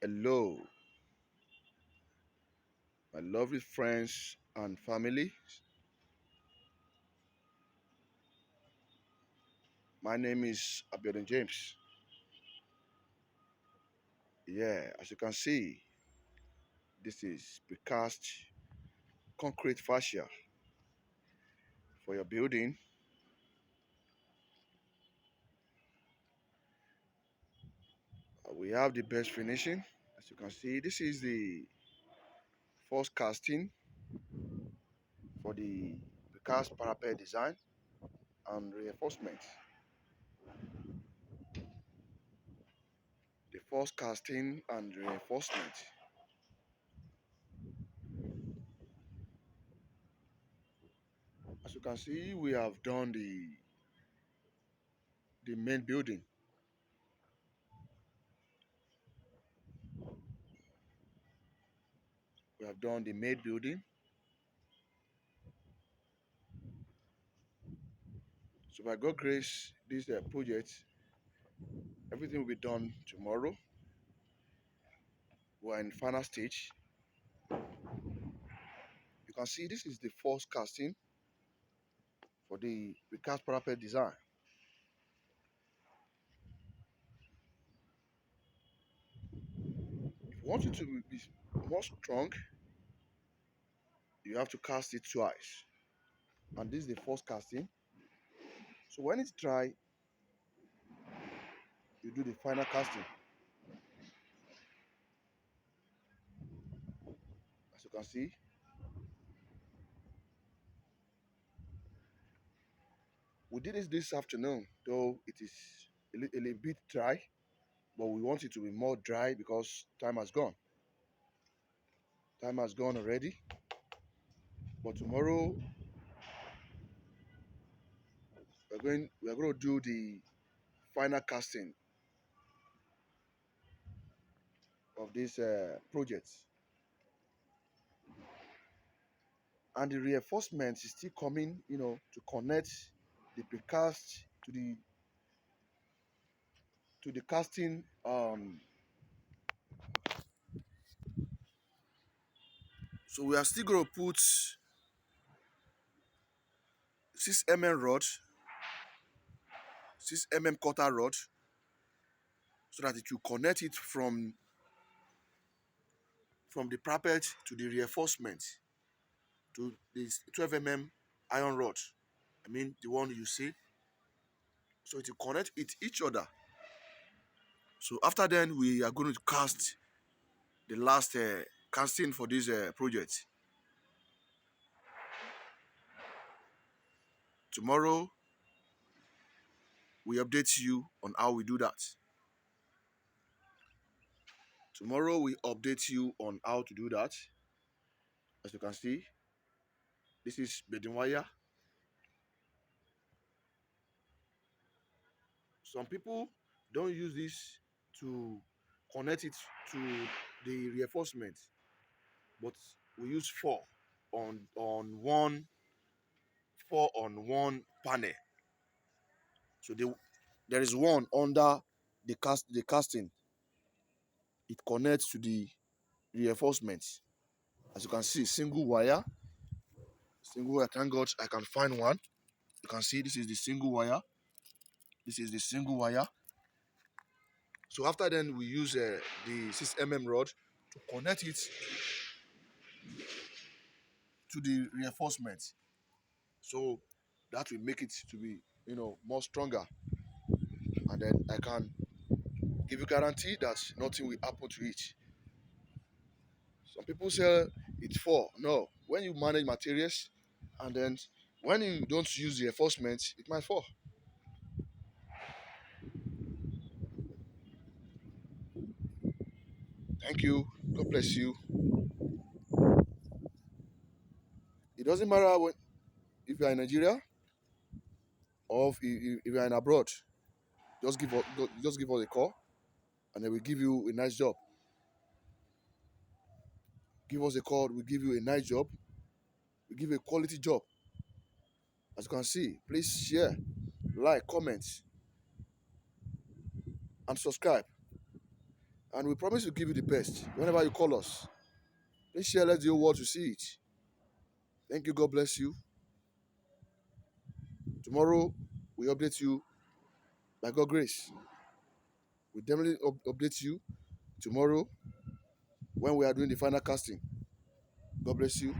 Hello, my lovely friends and family. My name is Abiodun James. Yeah, as you can see, this is Precast concrete fascia for your building. We have the best finishing. As you can see, this is the first casting for the Precast parapet design and reinforcement. The first casting and reinforcement. As you can see, we have done the main building. We have done the main building. So by God grace, this project, everything will be done tomorrow. We're in final stage. You can see this is the first casting for the precast parapet design. If you want it to be more strong, you have to cast it twice. And this is the first casting. So when it's dry, you do the final casting. As you can see, we did this afternoon, though it is a little bit dry, but we want it to be more dry because time has gone. Time has gone already. But tomorrow we're going to do the final casting of this project. And the reinforcement is still coming, to connect the precast to the casting. So we are still going to put 6 mm rod, 6 mm cutter rod, so that it will connect it from the parapet to the reinforcement to this 12 mm iron rod. I mean the one you see. So it will connect it each other. So after then we are going to cast the last casting for this project. Tomorrow we update you on how we do that. Tomorrow we update you on how to do that. As you can see, this is bedding wire. Some people don't use this to connect it to the reinforcement, but we use four on one panel. So there is one under the casting. It connects to the reinforcement. As you can see, single wire. Single wire. Thank God I can find one. You can see this is the single wire. This is the single wire. So after then we use the 6 mm rod to connect it to the reinforcement. So that will make it to be more stronger. And then I can give you guarantee that nothing will happen to it. Some people say it's fall. No, when you manage materials and then when you don't use the reinforcement, it might fall. Thank you. God bless you. It doesn't matter if you are in Nigeria or if you are in abroad. Just give us a call, and then we give you a nice job. Give us a call. We give you a nice job. We give you a quality job. As you can see, please share, like, comment, and subscribe. And we promise to give you the best whenever you call us. Please share, let the whole world to see it. Thank you. God bless you. Tomorrow, we update you by God's grace. We definitely update you tomorrow when we are doing the final casting. God bless you.